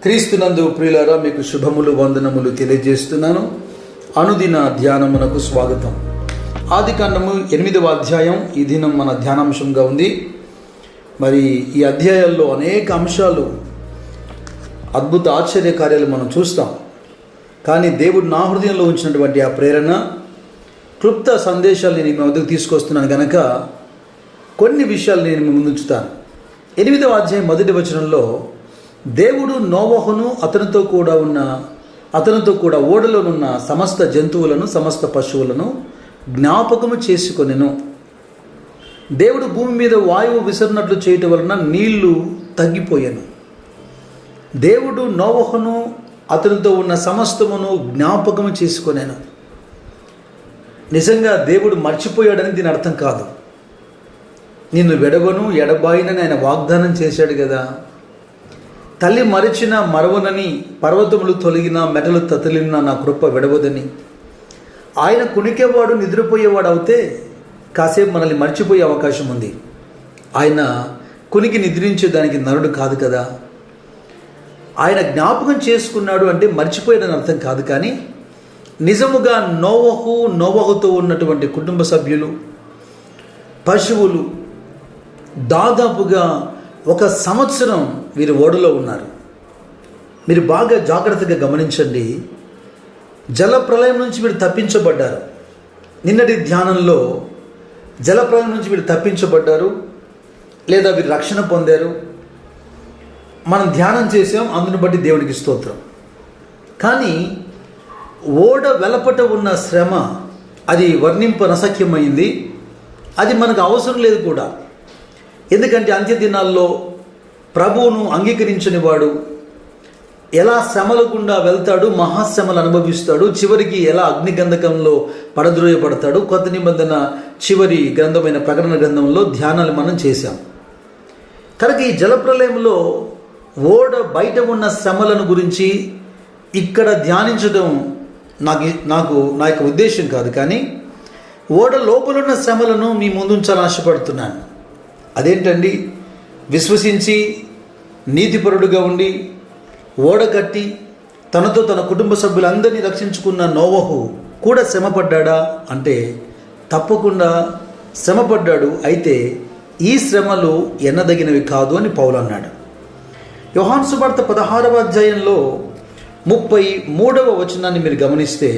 క్రీస్తునందు ప్రియులారా, మీకు శుభములు వందనములు తెలియజేస్తున్నాను. అనుదిన ధ్యానమునకు స్వాగతం. ఆదికాండము 8వ అధ్యాయం ఈ దినం మన ధ్యానాంశంగా ఉంది. మరి ఈ అధ్యాయాల్లో అనేక అంశాలు, అద్భుత ఆశ్చర్య కార్యాలు మనం చూస్తాం. కానీ దేవుడు నా హృదయంలో ఉంచినటువంటి ఆ ప్రేరణ, క్లుప్త సందేశాలు నేను మీ వద్దకు తీసుకొస్తున్నాను కనుక కొన్ని విషయాలు నేను మీ ముందు ఉంచుతాను. 8వ అధ్యాయం 1వ వచనంలో దేవుడు నోవహును అతనితో కూడా ఓడలోనున్న సమస్త జంతువులను సమస్త పశువులను జ్ఞాపకము చేసుకొనెను. దేవుడు భూమి మీద వాయువు విసరినట్లు చేయటం వలన నీళ్లు తగ్గిపోయాను. దేవుడు నోవహును అతనితో ఉన్న సమస్తమును జ్ఞాపకము చేసుకొనెను. నిజంగా దేవుడు మర్చిపోయాడని దీని అర్థం కాదు. నిన్ను వెడవను ఎడబాయినని ఆయన వాగ్దానం చేశాడు కదా. తల్లి మరిచిన మరవనని, పర్వతములు తొలగిన మెటలు తతలిన నా కృప విడవదని. ఆయన కునికేవాడు నిద్రపోయేవాడు అవుతే కాసేపు మనల్ని మర్చిపోయే అవకాశం ఉంది. ఆయన కునికి నిద్రించేదానికి నరుడు కాదు కదా. ఆయన జ్ఞాపకం చేసుకున్నాడు అంటే మర్చిపోయాడని అర్థం కాదు. కానీ నిజముగా నోవహుతో ఉన్నటువంటి కుటుంబ సభ్యులు, పశువులు దాదాపుగా 1 సంవత్సరం వీరు ఓడలో ఉన్నారు. మీరు బాగా జాగ్రత్తగా గమనించండి. జలప్రలయం నుంచి వీరు తప్పించబడ్డారు. నిన్నటి ధ్యానంలో జలప్రలయం నుంచి వీరు తప్పించబడ్డారు లేదా వీరు రక్షణ పొందారు మనం ధ్యానం చేసాం. అందుని బట్టి దేవునికి స్తోత్రం. కానీ ఓడ వెలపట ఉన్న శ్రమ, అది వర్ణింపనసఖ్యమైంది. అది మనకు అవసరం లేదు కూడా. ఎందుకంటే అంత్య దినాల్లో ప్రభువును అంగీకరించని వాడు ఎలా శ్రమల గుండా వెళ్తాడు, మహాశ్రమలు అనుభవిస్తాడు, చివరికి ఎలా అగ్నిగంధకంలో పడద్రోయబడతాడు. కొత్త నిబంధన చివరి గ్రంథమైన ప్రకటన గ్రంథంలో ధ్యానాలు మనం చేశాం. కనుక ఈ జలప్రలయంలో ఓడ బయట ఉన్న శ్రమలను గురించి ఇక్కడ ధ్యానించడం నా యొక్క ఉద్దేశం కాదు. కానీ ఓడ లోపలున్న శ్రమలను మీ ముందుంచాలని ఆశపడుతున్నాను. అదేంటండి? విశ్వసించి నీతిపరుడుగా ఉండి ఓడ కట్టి తనతో తన కుటుంబ సభ్యులందరినీ రక్షించుకున్న నోవహు కూడా శ్రమపడ్డా అంటే తప్పకుండా శ్రమపడ్డాడు. అయితే ఈ శ్రమలు ఎన్నదగినవి కాదు అని పౌలు అన్నాడు. యోహాను సువార్త 16వ అధ్యాయంలో 33వ వచనాన్ని మీరు గమనిస్తే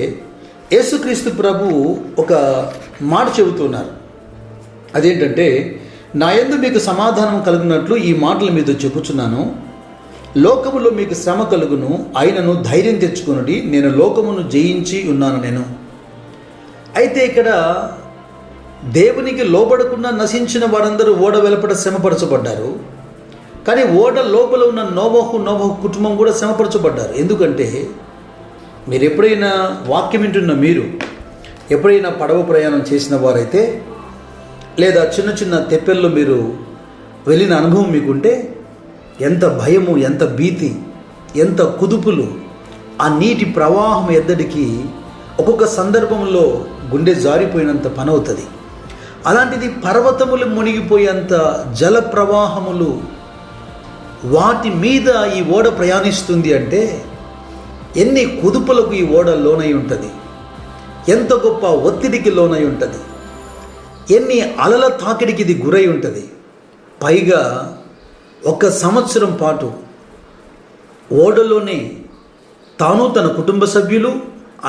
యేసుక్రీస్తు ప్రభు ఒక మాట చెబుతున్నారు. అదేంటంటే, నా యందు మీకు సమాధానం కలుగునట్లు ఈ మాటలు మీతో చెప్పుచున్నాను. లోకములో మీకు శ్రమ కలుగును, అయినను ధైర్యం తెచ్చుకొనుడి, నేను లోకమును జయించి ఉన్నాను నేను. అయితే ఇక్కడ దేవునికి లోబడకుండా నశించిన వారందరూ ఓడ వెలుపట శ్రమపరచబడ్డారు. కానీ ఓడ లోపల ఉన్న నోవహు కుటుంబం కూడా శ్రమపరచబడ్డారు. ఎందుకంటే మీరు ఎప్పుడైనా వాక్యం వింటున్న మీరు ఎప్పుడైనా పడవ ప్రయాణం చేసిన వారైతే, లేదా చిన్న చిన్న తెప్పెల్లో మీరు వెళ్ళిన అనుభవం మీకుంటే ఎంత భయము, ఎంత భీతి, ఎంత కుదుపులు. ఆ నీటి ప్రవాహం ఎద్దడికి ఒక్కొక్క సందర్భంలో గుండె జారిపోయినంత పని అవుతుంది. అలాంటిది పర్వతములు మునిగిపోయేంత జల ప్రవాహములు, వాటి మీద ఈ ఓడ ప్రయాణిస్తుంది అంటే ఎన్ని కుదుపులకు ఈ ఓడ లోనై ఉంటుంది, ఎంత గొప్ప ఒత్తిడికి లోనై ఉంటుంది, ఎన్ని అలల తాకిడికి ఇది గురై ఉంటుంది. పైగా 1 సంవత్సరం పాటు ఓడలోనే తాను, తన కుటుంబ సభ్యులు,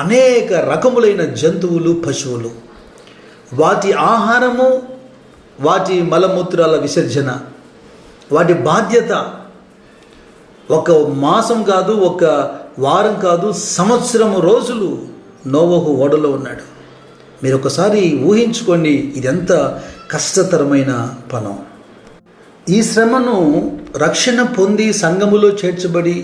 అనేక రకములైన జంతువులు, పశువులు, వాటి ఆహారము, వాటి మలమూత్రాల విసర్జన, వాటి బాధ్యత 1 మాసం కాదు, 1 వారం కాదు, సంవత్సరం రోజులు నోవహు ఓడలో ఉన్నాడు. మీరు ఒకసారి ఊహించుకోండి, ఇదెంత కష్టతరమైన పనం. ఈ శ్రమను రక్షణ పొంది సంఘములో చేర్చబడి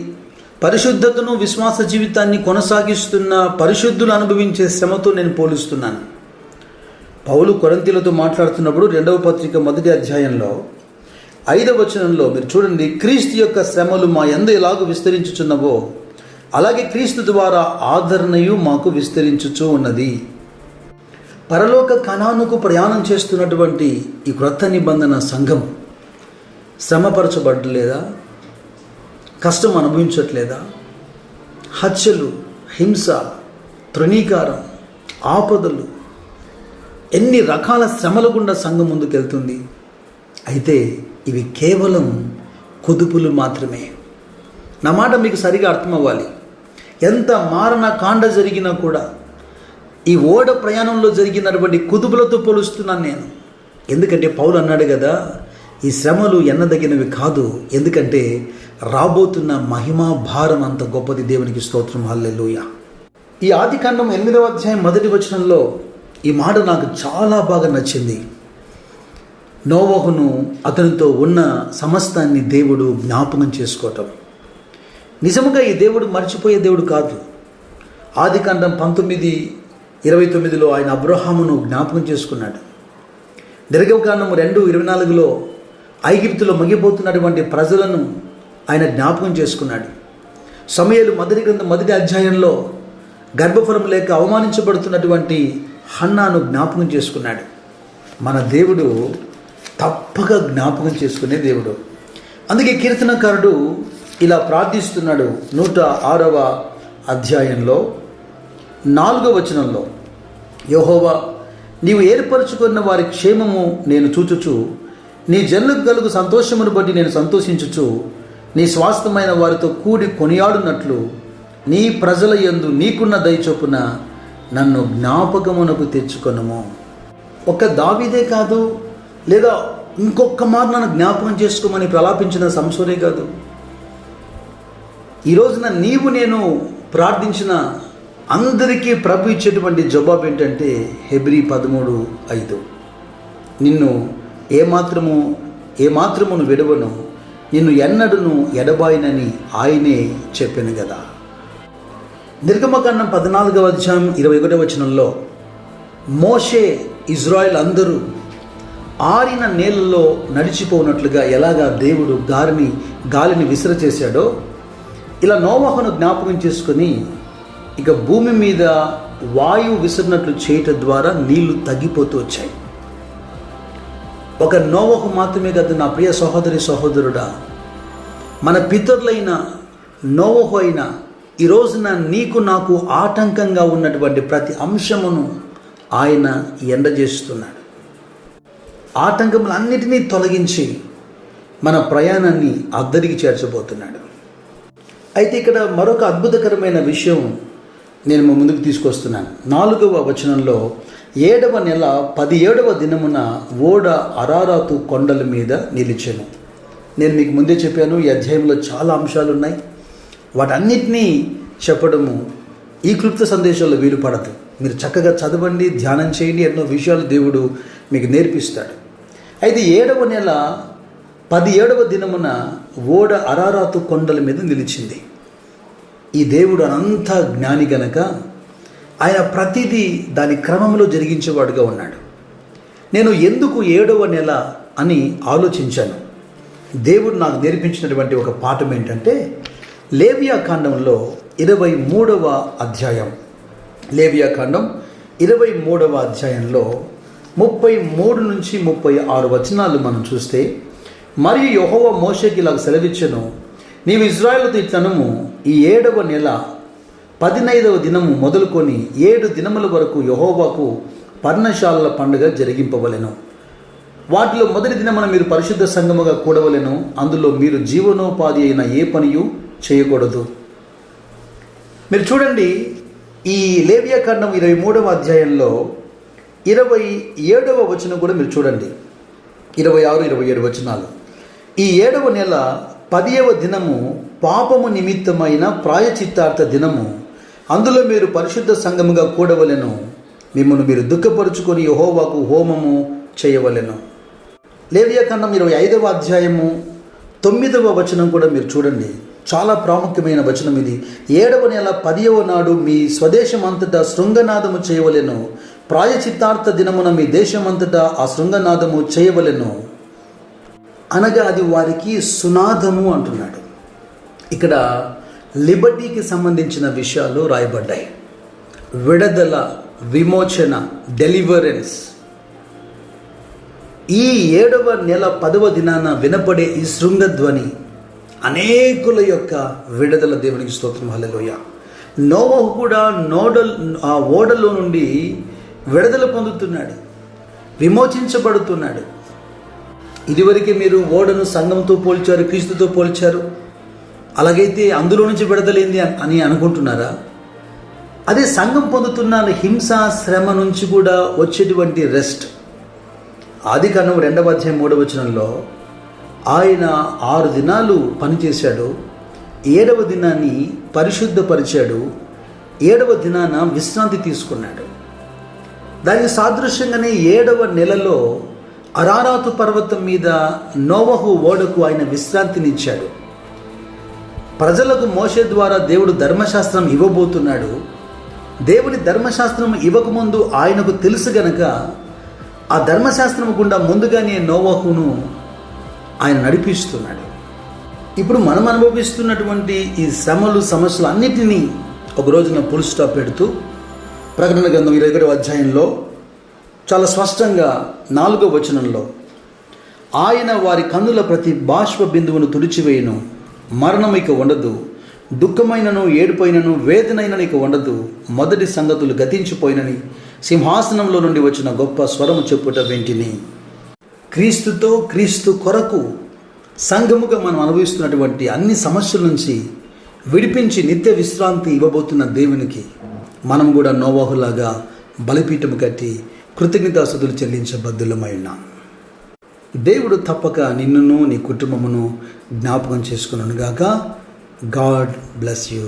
పరిశుద్ధతను, విశ్వాస జీవితాన్ని కొనసాగిస్తున్న పరిశుద్ధులు అనుభవించే శ్రమతో నేను పోలుస్తున్నాను. పౌలు కొరింథీయులతో మాట్లాడుతున్నప్పుడు 2వ పత్రిక 1వ అధ్యాయంలో 5వ వచనంలో మీరు చూడండి, క్రీస్తు యొక్క శ్రమలు మా యందు ఎలాగూ విస్తరించుచున్నవో అలాగే క్రీస్తు ద్వారా ఆదరణయు మాకు విస్తరించుచూ ఉన్నది. పరలోక కనానుకు ప్రయాణం చేస్తున్నటువంటి ఈ క్రొత్త నిబంధన సంఘం శ్రమపరచబడలేదా? కష్టం అనుభవించట్లేదా? హత్యలు, హింస, తృణీకారం, ఆపదలు, ఎన్ని రకాల శ్రమల గుండా సంఘం ముందుకెళ్తుంది. అయితే ఇవి కేవలం కుదుపులు మాత్రమే. నా మాట మీకు సరిగా అర్థమవ్వాలి. ఎంత మారణ కాండ జరిగినా కూడా ఈ ఓడ ప్రయాణంలో జరిగినటువంటి కుదుపులతో పోలుస్తున్నాను నేను. ఎందుకంటే పౌలు అన్నాడు కదా, ఈ శ్రమలు ఎన్నదగినవి కాదు, ఎందుకంటే రాబోతున్న మహిమా భారం అంత గొప్పది. దేవునికి స్తోత్రం, హల్లెలూయా. ఈ ఆదికాండం 8వ అధ్యాయం 1వ వచనంలో ఈ మాట నాకు చాలా బాగా నచ్చింది. నోవహును అతనితో ఉన్న సమస్తాన్ని దేవుడు జ్ఞాపకం చేసుకోవటం. నిజముగా ఈ దేవుడు మర్చిపోయే దేవుడు కాదు. ఆదికాండం 19:29లో ఆయన అబ్రహామును జ్ఞాపకం చేసుకున్నాడు. నిర్గమకాండం 2:24లో ఐగుప్తులో మగ్గిపోతున్నటువంటి ప్రజలను ఆయన జ్ఞాపకం చేసుకున్నాడు. సమూయేలు మొదటి గ్రంథం 1వ అధ్యాయంలో గర్భఫలం లేక అవమానించబడుతున్నటువంటి హన్నాను జ్ఞాపకం చేసుకున్నాడు. మన దేవుడు తప్పక జ్ఞాపకం చేసుకునే దేవుడు. అందుకే కీర్తనకారుడు ఇలా ప్రార్థిస్తున్నాడు 106వ అధ్యాయంలో 4వ వచనంలో, యెహోవా, నీవు ఏర్పరచుకున్న వారి క్షేమము నేను చూచుచు, నీ జనులకు కలుగు సంతోషమును బట్టి నేను సంతోషించుచు, నీ స్వాస్థ్యమైన వారితో కూడి కొనియాడునట్లు నీ ప్రజల యందు నీకున్న దయచొప్పున నన్ను జ్ఞాపకమునకు తెచ్చుకొనుము. ఒక దావీదే కాదు, లేదా ఇంకొక మారు నన్ను జ్ఞాపకం చేసుకోమని ప్రలాపించిన సంసోనే కాదు. ఈ రోజున నీవు నేను ప్రార్థించిన అందరికీ ప్రభు ఇచ్చేటువంటి జవాబు ఏంటంటే హెబ్రీ 13:5, నిన్ను ఏమాత్రమును విడవను, నిన్ను ఎన్నడును ఎడబాయినని ఆయనే చెప్పాను కదా. నిర్గమకాండం 14వ అధ్యాయం 21వ వచనంలో మోషే ఇజ్రాయెల్ అందరూ ఆరిన నేలలో నడిచిపోనట్లుగా ఎలాగా దేవుడు గాలిని విసిరచేశాడో, ఇలా నోవహును జ్ఞాపకం చేసుకొని ఇక భూమి మీద వాయువు విసిరినట్లు చేయటం ద్వారా నీళ్లు తగ్గిపోతూ వచ్చాయి. ఒక నోవహు మాత్రమే కాదు నా ప్రియ సహోదరి సహోదరుడా, మన పితరులైన నోవహు అయిన ఈ రోజున నీకు నాకు ఆటంకంగా ఉన్నటువంటి ప్రతి అంశమును ఆయన ఎండజేస్తున్నాడు. ఆటంకములన్నిటినీ తొలగించి మన ప్రయాణాన్ని అద్దరికి చేర్చబోతున్నాడు. అయితే ఇక్కడ మరొక అద్భుతకరమైన విషయం నేను మా ముందుకు తీసుకొస్తున్నాను. 4వ వచనంలో 7వ నెల 17వ దినమున ఓడ అరారాతు కొండల మీద నిలిచెను. నేను మీకు ముందే చెప్పాను, ఈ అధ్యాయంలో చాలా అంశాలు ఉన్నాయి. వాటన్నిటినీ చెప్పడము ఈ క్లుప్త సందేశాల్లో వీలు పడదు. మీరు చక్కగా చదవండి, ధ్యానం చేయండి, ఎన్నో విషయాలు దేవుడు మీకు నేర్పిస్తాడు. అయితే 7వ నెల 17వ దినమున ఓడ అరారాతు కొండల మీద నిలిచింది. ఈ దేవుడు అనంత జ్ఞాని గనక ఆయన ప్రతిదీ దాని క్రమంలో జరిగించేవాడుగా ఉన్నాడు. నేను ఎందుకు 7వ నెల అని ఆలోచించాను. దేవుడు నాకు నేర్పించినటువంటి ఒక పాఠం ఏంటంటే, లేవియాకాండంలో 23వ అధ్యాయం, లేవియాకాండం 23వ అధ్యాయంలో 33 నుంచి 36 వచనాలు మనం చూస్తే, మరియు యెహోవా మోషేకి ఇలా సెలవిచ్చెను, నీవు ఇశ్రాయేలుతో ఇట్లనము, ఈ 7వ నెల 15వ దినము మొదలుకొని 7 దినముల వరకు యెహోవాకు పర్ణశాలల పండుగ జరిగింపవలెను. వాటిలో మొదటి దినమున మీరు పరిశుద్ధ సంఘముగా కూడవలెను. అందులో మీరు జీవనోపాధి అయిన ఏ పనియు చేయకూడదు. మీరు చూడండి, ఈ లేవియాకాండం 23వ అధ్యాయంలో 27వ వచనం కూడా మీరు చూడండి, 26, 27 వచనాలు. ఈ 7వ నెల 10వ దినము పాపము నిమిత్తమైన ప్రాయచిత్తార్థ దినము, అందులో మీరు పరిశుద్ధ సంఘముగా కూడవలెను. మిమ్మల్ని మీరు దుఃఖపరుచుకొని యెహోవాకు హోమము చేయవలెను. లేవియాకాండం 25వ అధ్యాయము 9వ వచనం కూడా మీరు చూడండి, చాలా ప్రాముఖ్యమైన వచనం ఇది. 7వ నెల 10వ నాడు మీ స్వదేశమంతటా శృంగనాదము చేయవలెను. ప్రాయచిత్తార్థ దినమున మీ దేశమంతటా ఆ శృంగనాదము చేయవలెను. అనగా అది వారికి సునాదము అంటున్నాడు. ఇక్కడ లిబర్టీకి సంబంధించిన విషయాలు రాయబడ్డాయి. విడుదల, విమోచన, డెలివరెన్స్. ఈ 7వ నెల 10వ దినాన వినపడే ఈ శృంగధ్వని, అనేకుల యొక్క విడుదల. దేవునికి స్తోత్రం, హల్లెలూయా. నోవహు కూడా ఆ ఓడలో నుండి విడుదల పొందుతున్నాడు, విమోచించబడుతున్నాడు. ఇదివరకే మీరు ఓడను సంఘంతో పోల్చారు, క్రీస్తుతో పోల్చారు. అలాగైతే అందులో నుంచి విడుదలైంది అని అనుకుంటున్నారా? అదే సంఘం పొందుతున్న హింస, శ్రమ నుంచి కూడా వచ్చేటువంటి రెస్ట్. ఆదికాండం 2వ అధ్యాయం 3వ వచనంలో ఆయన 6 దినాలు పనిచేశాడు, 7వ దినాన్ని పరిశుద్ధపరిచాడు, 7వ దినాన విశ్రాంతి తీసుకున్నాడు. దానికి సాదృశ్యంగానే 7వ నెలలో అరారాతు పర్వతం మీద నోవహు ఓడకు ఆయన విశ్రాంతినిచ్చాడు. ప్రజలకు మోషే ద్వారా దేవుడు ధర్మశాస్త్రం ఇవ్వబోతున్నాడు. దేవుని ధర్మశాస్త్రం ఇవ్వకముందు ఆయనకు తెలుసు గనక ఆ ధర్మశాస్త్రం గుండా ముందుగానే నోవహును ఆయన నడిపిస్తున్నాడు. ఇప్పుడు మనం అనుభవిస్తున్నటువంటి ఈ శ్రమలు, సమస్యలు అన్నిటినీ ఒక రోజున ఫుల్ స్టాప్ పెడుతూ ప్రకటన గ్రంథం 21వ అధ్యాయంలో చాలా స్పష్టంగా 4వ వచనంలో ఆయన వారి కన్నుల ప్రతి బాష్ప బిందువును తుడిచివేయును, మరణం ఇక ఉండదు, దుఃఖమైనను ఏడుపోయినను వేదనైనను ఇక ఉండదు, మొదటి సంగతులు గతించిపోయినని సింహాసనంలో నుండి వచ్చిన గొప్ప స్వరము చెప్పుట వింటిని. క్రీస్తుతో, క్రీస్తు కొరకు సంఘముగా మనం అనుభవిస్తున్నటువంటి అన్ని సమస్యల నుంచి విడిపించి నిత్య విశ్రాంతి ఇవ్వబోతున్న దేవునికి మనం కూడా నోవహులాగా బలిపీఠము కట్టి కృతజ్ఞతాస్తుతులు చెల్లించబద్దులమై ఉన్నాం. దేవుడు తప్పక నిన్నును నీ కుటుంబమును జ్ఞాపకం చేసుకున్నాను గాక. God bless you.